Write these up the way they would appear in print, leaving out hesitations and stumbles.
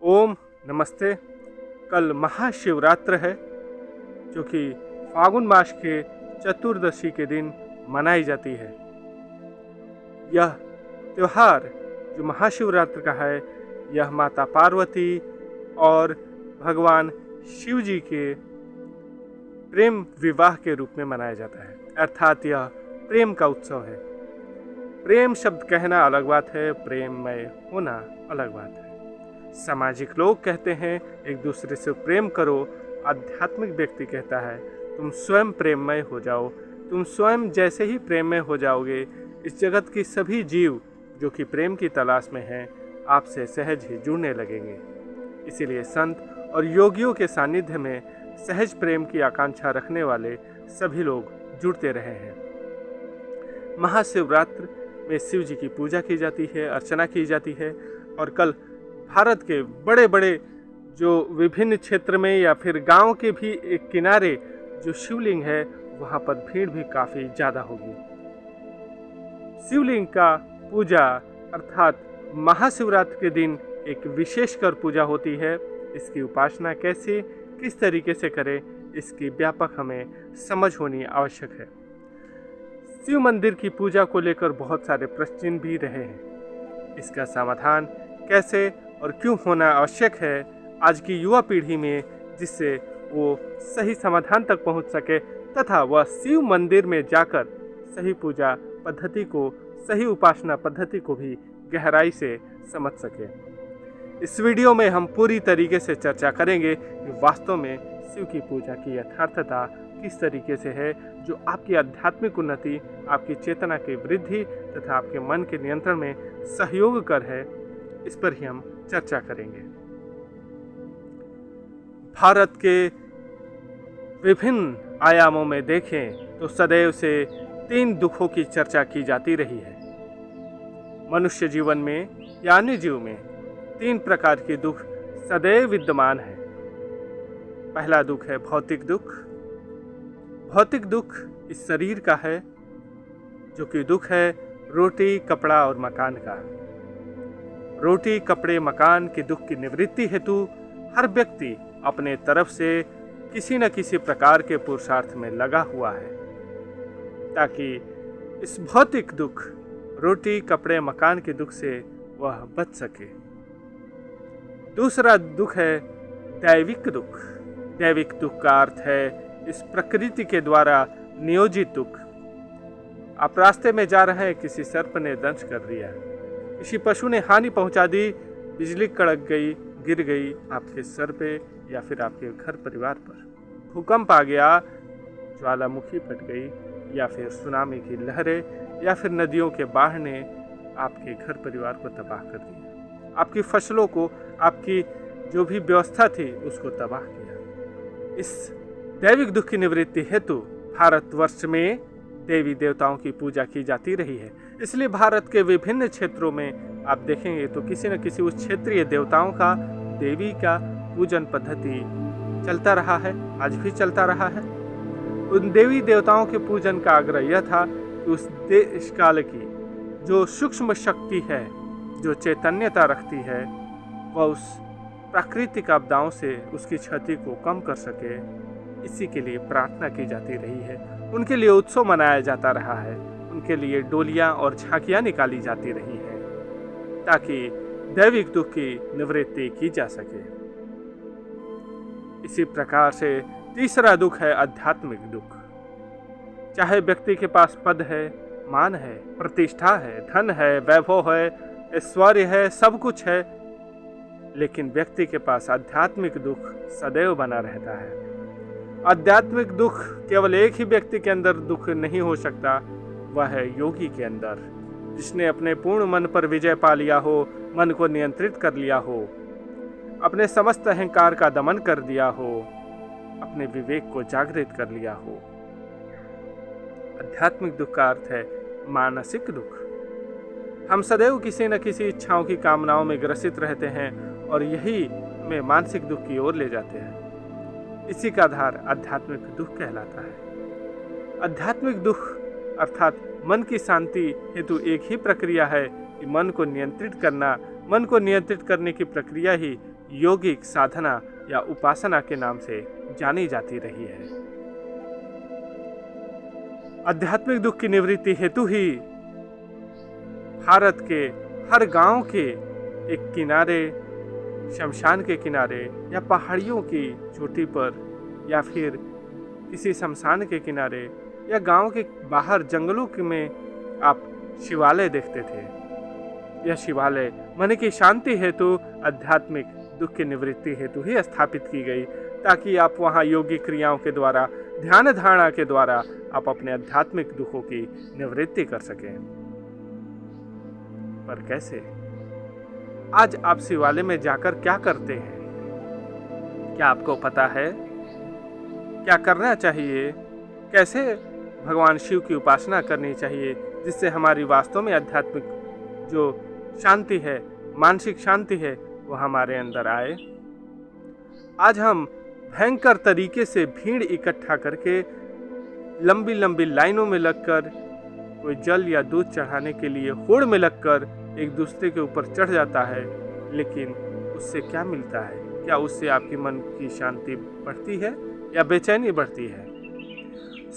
ओम नमस्ते। कल महाशिवरात्रि है, जो कि फागुन मास के चतुर्दशी के दिन मनाई जाती है। यह त्यौहार जो महाशिवरात्रि का है, यह माता पार्वती और भगवान शिव जी के प्रेम विवाह के रूप में मनाया जाता है, अर्थात यह प्रेम का उत्सव है। प्रेम शब्द कहना अलग बात है, प्रेममय होना अलग बात है। सामाजिक लोग कहते हैं एक दूसरे से प्रेम करो, आध्यात्मिक व्यक्ति कहता है तुम स्वयं प्रेममय हो जाओ। तुम स्वयं जैसे ही प्रेममय हो जाओगे, इस जगत की सभी जीव जो कि प्रेम की तलाश में हैं, आपसे सहज ही जुड़ने लगेंगे। इसीलिए संत और योगियों के सानिध्य में सहज प्रेम की आकांक्षा रखने वाले सभी लोग जुड़ते रहे हैं। महाशिवरात्रि में शिव जी की पूजा की जाती है, अर्चना की जाती है। और कल भारत के बड़े बड़े जो विभिन्न क्षेत्र में या फिर गांव के भी एक किनारे जो शिवलिंग है, वहां पर भीड़ भी काफ़ी ज़्यादा होगी। शिवलिंग का पूजा अर्थात महाशिवरात्रि के दिन एक विशेषकर पूजा होती है। इसकी उपासना कैसे किस तरीके से करें, इसकी व्यापक हमें समझ होनी आवश्यक है। शिव मंदिर की पूजा को लेकर बहुत सारे प्रश्न भी रहे हैं। इसका समाधान कैसे और क्यों होना आवश्यक है आज की युवा पीढ़ी में, जिससे वो सही समाधान तक पहुंच सके तथा वह शिव मंदिर में जाकर सही पूजा पद्धति को, सही उपासना पद्धति को भी गहराई से समझ सके। इस वीडियो में हम पूरी तरीके से चर्चा करेंगे कि वास्तव में शिव की पूजा की यथार्थता किस तरीके से है, जो आपकी आध्यात्मिक उन्नति, आपकी चेतना की वृद्धि तथा आपके मन के नियंत्रण में सहयोग कर है। इस पर ही हम चर्चा करेंगे। भारत के विभिन्न आयामों में देखें तो सदैव से 3 दुखों की चर्चा की जाती रही है। मनुष्य जीवन में या अन्य जीव में 3 प्रकार के दुख सदैव विद्यमान है। पहला दुख है भौतिक दुख। भौतिक दुख इस शरीर का है, जो कि दुख है रोटी, कपड़ा और मकान का। रोटी, कपड़े, मकान के दुख की निवृत्ति हेतु हर व्यक्ति अपने तरफ से किसी न किसी प्रकार के पुरुषार्थ में लगा हुआ है, ताकि इस भौतिक दुख, रोटी, कपड़े, मकान के दुख से वह बच सके। दूसरा दुख है दैविक दुख। दैविक दुख का अर्थ है इस प्रकृति के द्वारा नियोजित दुख। आप रास्ते में जा रहे हैं, किसी सर्प ने दंश कर दिया, किसी पशु ने हानि पहुंचा दी, बिजली कड़क गई, गिर गई आपके सर पे या फिर आपके घर परिवार पर, भूकंप आ गया, ज्वालामुखी फट गई, या फिर सुनामी की लहरें या फिर नदियों के बाढ़ ने आपके घर परिवार को तबाह कर दिया, आपकी फसलों को, आपकी जो भी व्यवस्था थी उसको तबाह किया। इस दैविक दुख की निवृत्ति हेतु भारतवर्ष में देवी देवताओं की पूजा की जाती रही है। इसलिए भारत के विभिन्न क्षेत्रों में आप देखेंगे तो किसी न किसी उस क्षेत्रीय देवताओं का, देवी का पूजन पद्धति चलता रहा है, आज भी चलता रहा है। उन देवी देवताओं के पूजन का आग्रह यह था कि उस देश काल की जो सूक्ष्म शक्ति है, जो चैतन्यता रखती है, वह उस प्राकृतिक आपदाओं से उसकी क्षति को कम कर सके। इसी के लिए प्रार्थना की जाती रही है, उनके लिए उत्सव मनाया जाता रहा है, उनके लिए डोलियां और झांकियां निकाली जाती रही हैं, ताकि दैविक दुख की निवृत्ति की जा सके। इसी प्रकार से तीसरा दुख है आध्यात्मिक दुख। चाहे व्यक्ति के पास पद है, मान है, प्रतिष्ठा है, धन है, वैभव है, ऐश्वर्य है, सब कुछ है, लेकिन व्यक्ति के पास आध्यात्मिक दुख सदैव बना रहता है। आध्यात्मिक दुख केवल एक ही व्यक्ति के अंदर दुख नहीं हो सकता, वह है योगी के अंदर, जिसने अपने पूर्ण मन पर विजय पा लिया हो, मन को नियंत्रित कर लिया हो, अपने समस्त अहंकार का दमन कर दिया हो, अपने विवेक को जागृत कर लिया हो। आध्यात्मिक दुख का अर्थ है मानसिक दुख। हम सदैव किसी न किसी इच्छाओं की कामनाओं में ग्रसित रहते हैं और यही हमें मानसिक दुख की ओर ले जाते हैं। इसी का आधार आध्यात्मिक दुख कहलाता है। आध्यात्मिक दुख अर्थात मन की शांति हेतु एक ही प्रक्रिया है कि मन को नियंत्रित करना। मन को नियंत्रित करने की प्रक्रिया ही यौगिक साधना या उपासना के नाम से जानी जाती रही है। आध्यात्मिक दुख की निवृत्ति हेतु ही भारत के हर गांव के एक किनारे, शमशान के किनारे या पहाड़ियों की चोटी पर या फिर किसी शमशान के किनारे या गांव के बाहर जंगलों में आप शिवालय देखते थे। यह शिवालय मन की शांति हेतु, आध्यात्मिक दुख की निवृत्ति हेतु ही स्थापित की गई, ताकि आप वहां योगी क्रियाओं के द्वारा, ध्यान धारणा के द्वारा आप अपने आध्यात्मिक दुखों की निवृत्ति कर सकें। पर कैसे? आज आप शिवालय में जाकर क्या करते हैं? क्या आपको पता है क्या करना चाहिए? कैसे भगवान शिव की उपासना करनी चाहिए जिससे हमारी वास्तव में आध्यात्मिक जो शांति है, मानसिक शांति है, वो हमारे अंदर आए? आज हम भयंकर तरीके से भीड़ इकट्ठा करके लंबी लंबी लाइनों में लगकर, कोई जल या दूध चढ़ाने के लिए होड़ में लगकर एक दूसरे के ऊपर चढ़ जाता है, लेकिन उससे क्या मिलता है? क्या उससे आपके मन की शांति बढ़ती है या बेचैनी बढ़ती है?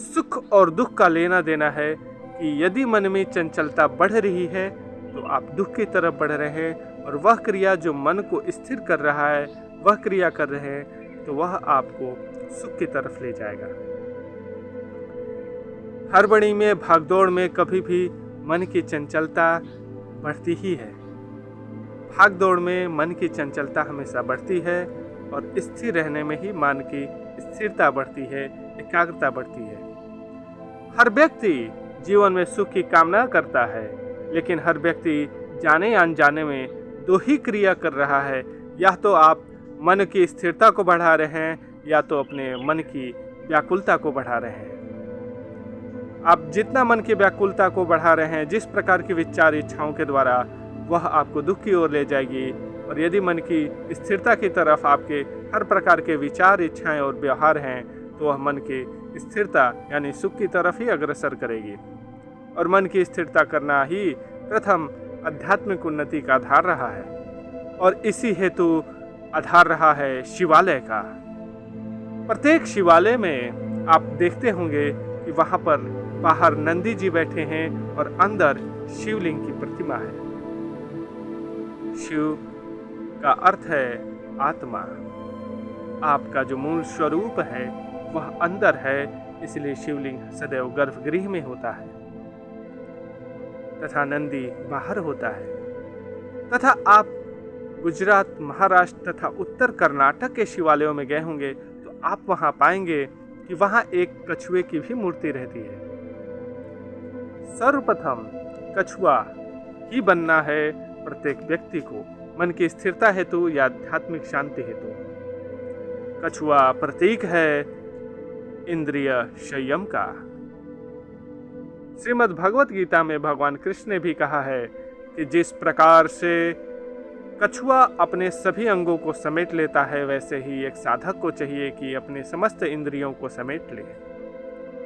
सुख और दुख का लेना देना है कि यदि मन में चंचलता बढ़ रही है तो आप दुख की तरफ बढ़ रहे हैं, और वह क्रिया जो मन को स्थिर कर रहा है, वह क्रिया कर रहे हैं, तो वह आपको सुख की तरफ ले जाएगा। हड़बड़ी में, भागदौड़ में कभी भी मन की चंचलता बढ़ती ही है। भागदौड़ में मन की चंचलता हमेशा बढ़ती है, और स्थिर रहने में ही मन की स्थिरता बढ़ती है, एकाग्रता बढ़ती है। हर व्यक्ति जीवन में सुख की कामना करता है, लेकिन हर व्यक्ति जाने अनजाने में दो ही क्रिया कर रहा है। या तो आप मन की स्थिरता को बढ़ा रहे हैं, या तो अपने मन की व्याकुलता को बढ़ा रहे हैं। आप जितना मन की व्याकुलता को बढ़ा रहे हैं, जिस प्रकार की विचार इच्छाओं के द्वारा, वह आपको दुख की ओर ले जाएगी। और यदि मन की स्थिरता की तरफ आपके हर प्रकार के विचार, इच्छाएं और व्यवहार हैं, तो वह मन की स्थिरता यानी सुख की तरफ ही अग्रसर करेगी। और मन की स्थिरता करना ही प्रथम आध्यात्मिक उन्नति का आधार रहा है, और इसी हेतु आधार रहा है शिवालय का। प्रत्येक शिवालय में आप देखते होंगे कि वहां पर बाहर नंदी जी बैठे हैं और अंदर शिवलिंग की प्रतिमा है। शिव का अर्थ है आत्मा। आपका जो मूल स्वरूप है वह अंदर है, इसलिए शिवलिंग सदैव गर्भगृह में होता है तथा नंदी बाहर होता है। तथा आप गुजरात, महाराष्ट्र तथा उत्तर कर्नाटक के शिवालयों में गए होंगे तो आप वहां पाएंगे कि वहां एक कछुए की भी मूर्ति रहती है। सर्वप्रथम कछुआ ही बनना है प्रत्येक व्यक्ति को, मन की स्थिरता हेतु या आध्यात्मिक शांति हेतु। कछुआ प्रतीक है इंद्रिय संयम का। श्रीमद् भगवत गीता में भगवान कृष्ण ने भी कहा है कि जिस प्रकार से कछुआ अपने सभी अंगों को समेट लेता है, वैसे ही एक साधक को चाहिए कि अपने समस्त इंद्रियों को समेट ले।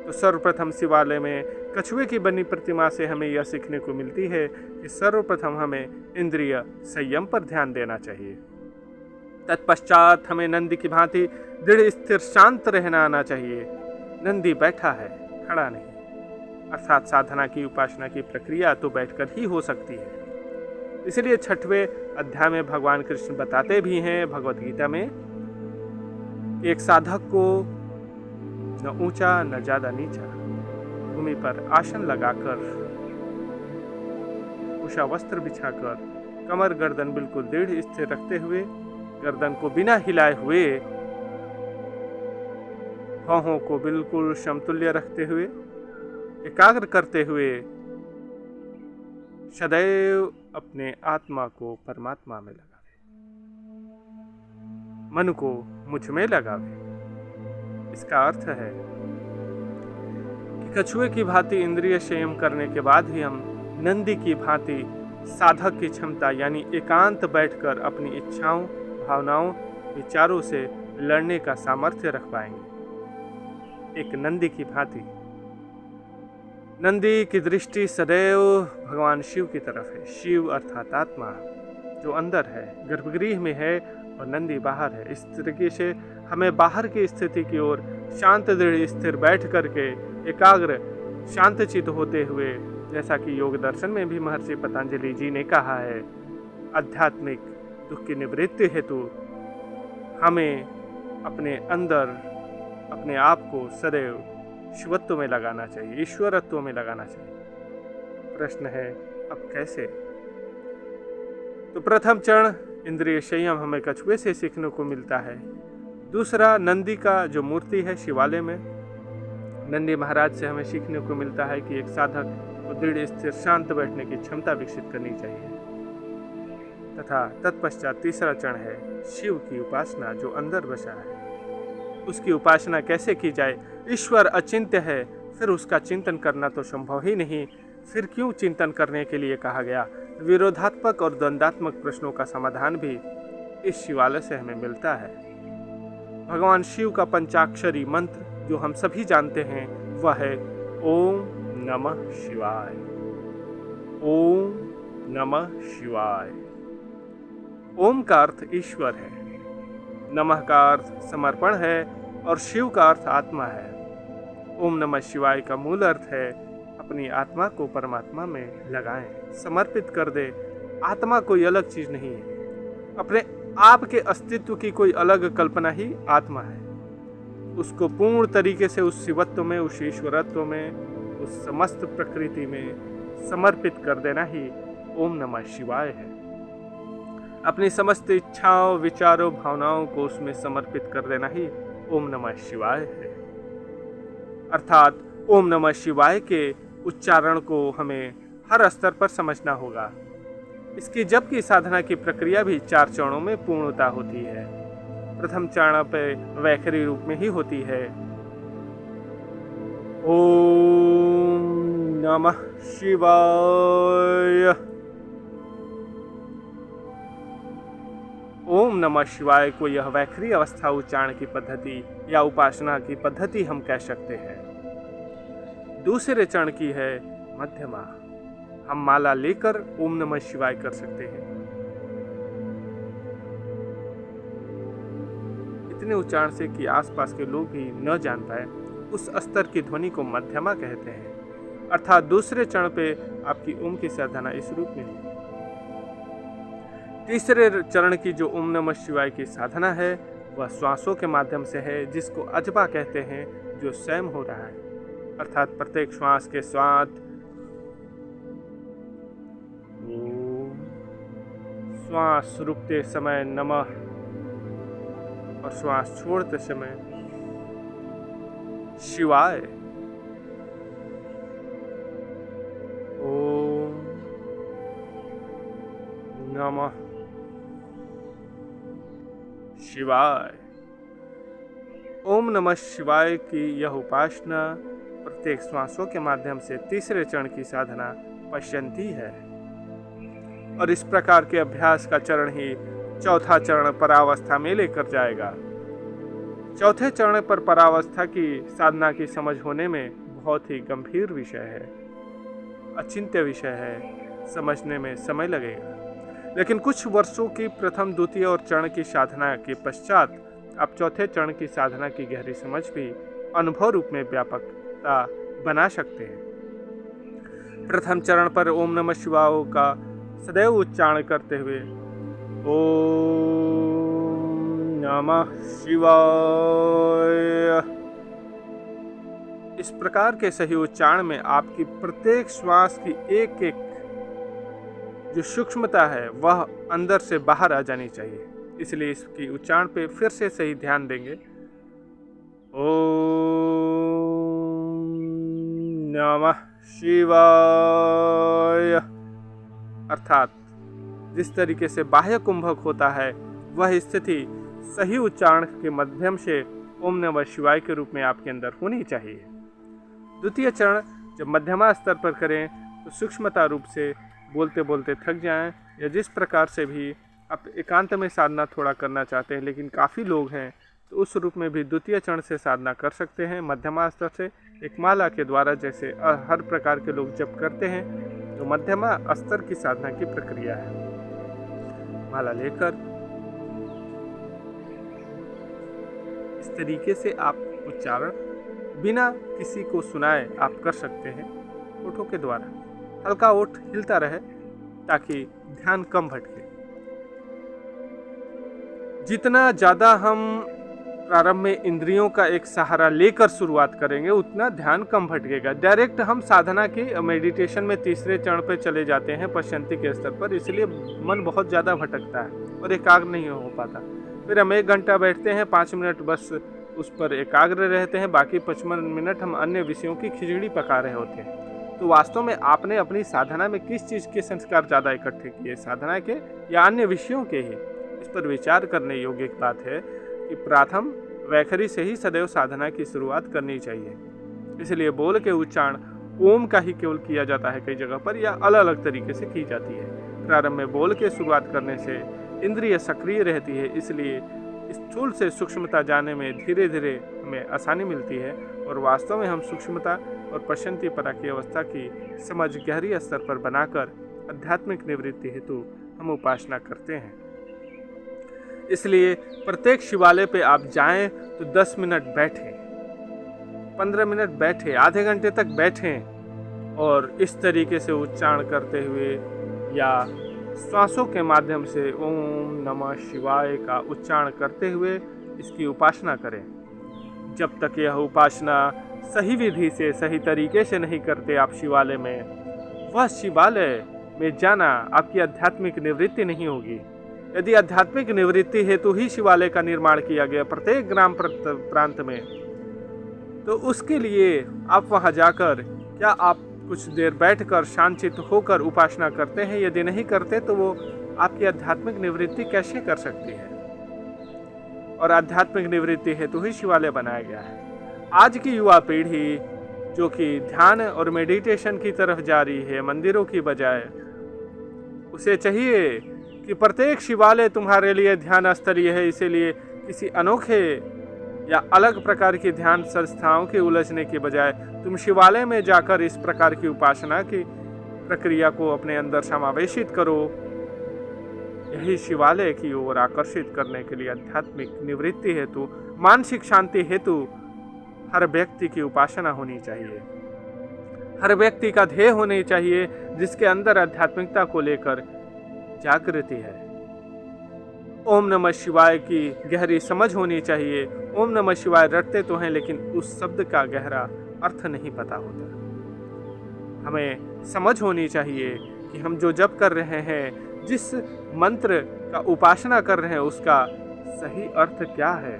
तो सर्वप्रथम शिवालय में कछुए की बनी प्रतिमा से हमें यह सीखने को मिलती है कि सर्वप्रथम हमें इंद्रिय संयम पर ध्यान देना चाहिए। तत्पश्चात हमें नंदी की भांति दृढ़ स्थिर शांत रहना आना चाहिए। नंदी बैठा है, खड़ा नहीं। अर्थात साधना की, उपासना की प्रक्रिया तो बैठकर ही हो सकती है। इसलिए 6वें अध्याय में भगवान कृष्ण बताते भी हैं भगवत गीता में, एक साधक को न ऊंचा न ज्यादा नीचा, भूमि पर आसन लगाकर, उषा वस्त्र बिछाकर, कमर गर्दन बिल्कुल दृढ़ स्थिर रखते हुए, गर्दन को बिना हिलाए हुए, भौहों को बिल्कुल समतुल्य रखते हुए, एकाग्र करते हुए सदैव अपने आत्मा को परमात्मा में लगावे, मन को मुझ में लगावे। इसका अर्थ है कि कछुए की भांति इंद्रिय संयम करने के बाद ही हम नंदी की भांति साधक की क्षमता यानी एकांत बैठकर अपनी इच्छाओं, भावनाओं, विचारों से लड़ने का सामर्थ्य रख पाएंगे। एक नंदी की भांति। नंदी की दृष्टि सदैव भगवान शिव की तरफ है। शिव अर्थात आत्मा। जो अंदर है, गर्भगृह में है और नंदी बाहर है। इस तरीके से हमें बाहर की स्थिति की ओर शांत दृढ़ स्थिर बैठ करके एकाग्र शांतचित होते हुए, जैसा कि योग दर्शन में भी महर्षि पतंजलि जी ने कहा है, आध्यात्मिक दुख की निवृत्ति हेतु हमें अपने अंदर अपने आप को सदैव शिवत्व में लगाना चाहिए, ईश्वरत्व में लगाना चाहिए। प्रश्न है, अब कैसे? तो प्रथम चरण इंद्रिय संयम हमें कछुए से सीखने को मिलता है। दूसरा, नंदी का जो मूर्ति है शिवालय में, नंदी महाराज से हमें सीखने को मिलता है कि एक साधक को दृढ़ स्थिर शांत बैठने की क्षमता विकसित करनी चाहिए। तथा तत्पश्चात तीसरा चरण है शिव की उपासना, जो अंदर बसा है। उसकी उपासना कैसे की जाए? ईश्वर अचिंत्य है, फिर उसका चिंतन करना तो संभव ही नहीं। फिर क्यों चिंतन करने के लिए कहा गया? विरोधात्मक और द्वंद्वात्मक प्रश्नों का समाधान भी इस शिवालय से हमें मिलता है। भगवान शिव का पंचाक्षरी मंत्र जो हम सभी जानते हैं वह है ओम नमः शिवाय। ओम नमः शिवाय। ओम का अर्थ ईश्वर है, नमः का अर्थ समर्पण है और शिव का अर्थ आत्मा है। ओम नमः शिवाय का मूल अर्थ है अपनी आत्मा को परमात्मा में लगाएं, समर्पित कर दे। आत्मा कोई अलग चीज नहीं है, अपने आप के अस्तित्व की कोई अलग कल्पना ही आत्मा है। उसको पूर्ण तरीके से उस शिवत्व में, उस ईश्वरत्व में, उस समस्त प्रकृति में समर्पित कर देना ही ओम नमः शिवाय है। अपनी समस्त इच्छाओं, विचारों, भावनाओं को उसमें समर्पित कर देना ही ओम नमः शिवाय है। अर्थात ओम नमः शिवाय के उच्चारण को हमें हर स्तर पर समझना होगा। इसकी जप की साधना की प्रक्रिया भी 4 चरणों में पूर्णता होती है। प्रथम चरण पर वैखरी रूप में ही होती है। ओम नमः शिवाय। ओम नमः शिवाय को यह वैखरी अवस्था उच्चारण की पद्धति या उपासना की पद्धति हम कह सकते हैं। दूसरे चरण की है मध्यमा। हम माला लेकर ओम नमः शिवाय कर सकते हैं। इतने उच्चारण से कि आसपास के लोग भी न जान पाए, उस स्तर की ध्वनि को मध्यमा कहते हैं। अर्थात दूसरे चरण पे आपकी ओम की साधना इस रूप में होगी। तीसरे चरण की जो ओम नमः शिवाय की साधना है वह श्वासों के माध्यम से है, जिसको अजबा कहते हैं, जो स्वयं हो रहा है। अर्थात प्रत्येक श्वास के साथ श्वास रुकते समय नमः और श्वास छोड़ते समय शिवाय। ओम नमः शिवाय। ओम नमः शिवाय की यह उपासना प्रत्येक श्वासों के माध्यम से तीसरे चरण की साधना पश्यंती है। और इस प्रकार के अभ्यास का चरण ही चौथा चरण परावस्था में लेकर जाएगा। चौथे चरण पर परावस्था की साधना की समझ होने में बहुत ही गंभीर विषय है, अचिंत्य विषय है, समझने में समय लगेगा। लेकिन कुछ वर्षों की प्रथम, द्वितीय और चरण की साधना के पश्चात आप चौथे चरण की साधना की गहरी समझ भी अनुभव रूप में व्यापकता बना सकते हैं। प्रथम चरण पर ओम नमः शिवाय का सदैव उच्चारण करते हुए ओम नमः शिवाय, इस प्रकार के सही उच्चारण में आपकी प्रत्येक श्वास की एक एक जो सूक्ष्मता है वह अंदर से बाहर आ जानी चाहिए। इसलिए इसकी उच्चारण पे फिर से सही ध्यान देंगे। ओम नमः शिवाय। अर्थात जिस तरीके से बाह्य कुंभक होता है वह स्थिति सही उच्चारण के माध्यम से ओम नमः शिवाय के रूप में आपके अंदर होनी चाहिए। द्वितीय चरण जब मध्यमा स्तर पर करें तो सूक्ष्मता रूप से बोलते बोलते थक जाएं, या जिस प्रकार से भी आप एकांत में साधना थोड़ा करना चाहते हैं लेकिन काफ़ी लोग हैं, तो उस रूप में भी द्वितीय चरण से साधना कर सकते हैं। मध्यमा स्तर से एक माला के द्वारा जैसे हर प्रकार के लोग जप करते हैं, तो मध्यमा स्तर की साधना की प्रक्रिया है। माला लेकर इस तरीके से आप उच्चारण बिना किसी को सुनाए आप कर सकते हैं। ओठों के द्वारा हल्का ओठ हिलता रहे ताकि ध्यान कम भटके। जितना ज़्यादा हम प्रारंभ में इंद्रियों का एक सहारा लेकर शुरुआत करेंगे उतना ध्यान कम भटकेगा। डायरेक्ट हम साधना की मेडिटेशन में तीसरे चरण पर चले जाते हैं पश्चंती के स्तर पर, इसलिए मन बहुत ज़्यादा भटकता है और एकाग्र नहीं हो पाता। फिर हम 1 घंटा बैठते हैं, 5 मिनट बस उस पर एकाग्र रहते हैं, बाकी 55 मिनट हम अन्य विषयों की खिचड़ी पका रहे होते हैं। तो वास्तव में आपने अपनी साधना में किस चीज़ के संस्कार ज़्यादा इकट्ठे किए, साधना के या अन्य विषयों के ही? इस पर विचार करने योग्य एक बात है कि प्रथम वैखरी से ही सदैव साधना की शुरुआत करनी चाहिए। इसलिए बोल के उच्चारण ओम का ही केवल किया जाता है कई जगह पर, या अलग अलग तरीके से की जाती है। प्रारंभ में बोल के शुरुआत करने से इंद्रिय सक्रिय रहती है, इसलिए स्थूल से सूक्ष्मता जाने में धीरे धीरे हमें आसानी मिलती है और वास्तव में हम सूक्ष्मता और पश्चंती परा की अवस्था की समझ गहरी स्तर पर बनाकर आध्यात्मिक निवृत्ति हेतु हम उपासना करते हैं। इसलिए प्रत्येक शिवालय पे आप जाएं तो 10 मिनट बैठें, 15 मिनट बैठें, आधे घंटे तक बैठें और इस तरीके से उच्चारण करते हुए या श्वासों के माध्यम से ओम नमः शिवाय का उच्चारण करते हुए इसकी उपासना करें। जब तक यह उपासना सही विधि से, सही तरीके से नहीं करते आप शिवालय में, वह शिवालय में जाना आपकी आध्यात्मिक निवृत्ति नहीं होगी। यदि आध्यात्मिक निवृत्ति हेतु ही शिवालय का निर्माण किया गया प्रत्येक ग्राम प्रांत में, तो उसके लिए आप वहां जाकर क्या आप कुछ देर बैठकर शांतचित्त होकर उपासना करते हैं? यदि नहीं करते तो वो आपकी आध्यात्मिक निवृत्ति कैसे कर सकती है? और आध्यात्मिक निवृत्ति हेतु ही शिवालय बनाया गया है। आज की युवा पीढ़ी जो कि ध्यान और मेडिटेशन की तरफ जा रही है मंदिरों की बजाय, उसे चाहिए कि प्रत्येक शिवालय तुम्हारे लिए ध्यान स्थलीय है, इसीलिए किसी अनोखे या अलग प्रकार की ध्यान संस्थाओं के उलझने की बजाय तुम शिवालय में जाकर इस प्रकार की उपासना की प्रक्रिया को अपने अंदर समावेशित करो। यही शिवालय की ओर आकर्षित करने के लिए आध्यात्मिक निवृत्ति हेतु, मानसिक शांति हेतु हर व्यक्ति की उपासना होनी चाहिए। हर व्यक्ति का ध्येय होनी चाहिए जिसके अंदर आध्यात्मिकता को लेकर जागृति है। ओम नमः शिवाय की गहरी समझ होनी चाहिए। ओम नमः शिवाय रटते तो हैं लेकिन उस शब्द का गहरा अर्थ नहीं पता होता। हमें समझ होनी चाहिए कि हम जो जप कर रहे हैं, जिस मंत्र का उपासना कर रहे हैं, उसका सही अर्थ क्या है,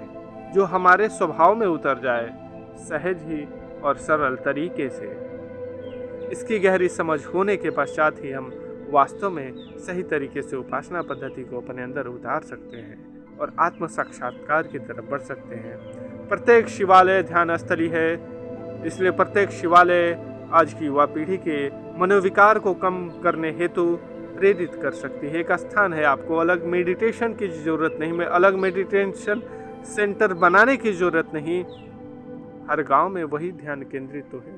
जो हमारे स्वभाव में उतर जाए सहज ही और सरल तरीके से। इसकी गहरी समझ होने के पश्चात ही हम वास्तव में सही तरीके से उपासना पद्धति को अपने अंदर उतार सकते हैं और आत्म साक्षात्कार की तरफ बढ़ सकते हैं। प्रत्येक शिवालय ध्यान स्थली है, इसलिए प्रत्येक शिवालय आज की युवा पीढ़ी के मनोविकार को कम करने हेतु प्रेरित कर सकती है। एक स्थान है, आपको अलग मेडिटेशन की ज़रूरत नहीं, में अलग मेडिटेशन सेंटर बनाने की ज़रूरत नहीं। हर गांव में वही ध्यान केंद्रित तो है।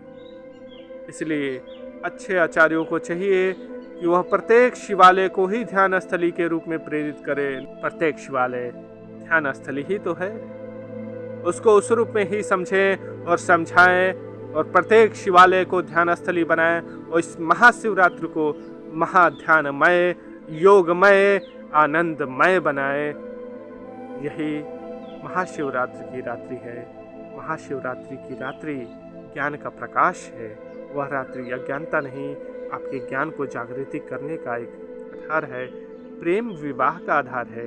इसलिए अच्छे आचार्यों को चाहिए कि वह प्रत्येक शिवालय को ही ध्यान स्थली के रूप में प्रेरित करें। प्रत्येक शिवालय ध्यान स्थली ही तो है, उसको उस रूप में ही समझें और समझाएं और प्रत्येक शिवालय को ध्यान स्थली बनाएं और इस महाशिवरात्रि को महाध्यानमय, योगमय, आनंदमय बनाएं। यही महाशिवरात्रि की रात्रि है। महाशिवरात्रि की रात्रि ज्ञान का प्रकाश है। वह रात्रि अज्ञानता नहीं, आपके ज्ञान को जागृति करने का एक आधार है। प्रेम विवाह का आधार है।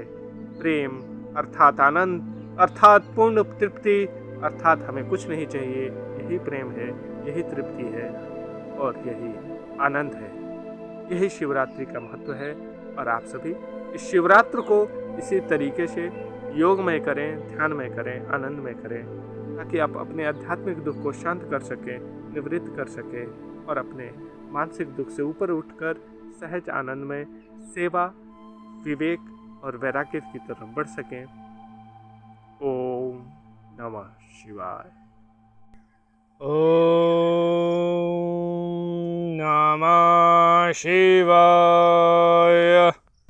प्रेम अर्थात आनंद, अर्थात पूर्ण तृप्ति, अर्थात हमें कुछ नहीं चाहिए। यही प्रेम है, यही तृप्ति है और यही आनंद है। यही शिवरात्रि का महत्व है और आप सभी इस शिवरात्रि को इसी तरीके से योगमय करें, ध्यानमय करें, आनंदमय करें, ताकि आप अपने आध्यात्मिक दुख को शांत कर सकें, निवृत्त कर सकें और अपने मानसिक दुख से ऊपर उठकर सहज आनंद में सेवा, विवेक और वैराग्य की तरफ बढ़ सकें। ओम नमः शिवाय। ओम नमः शिवाय।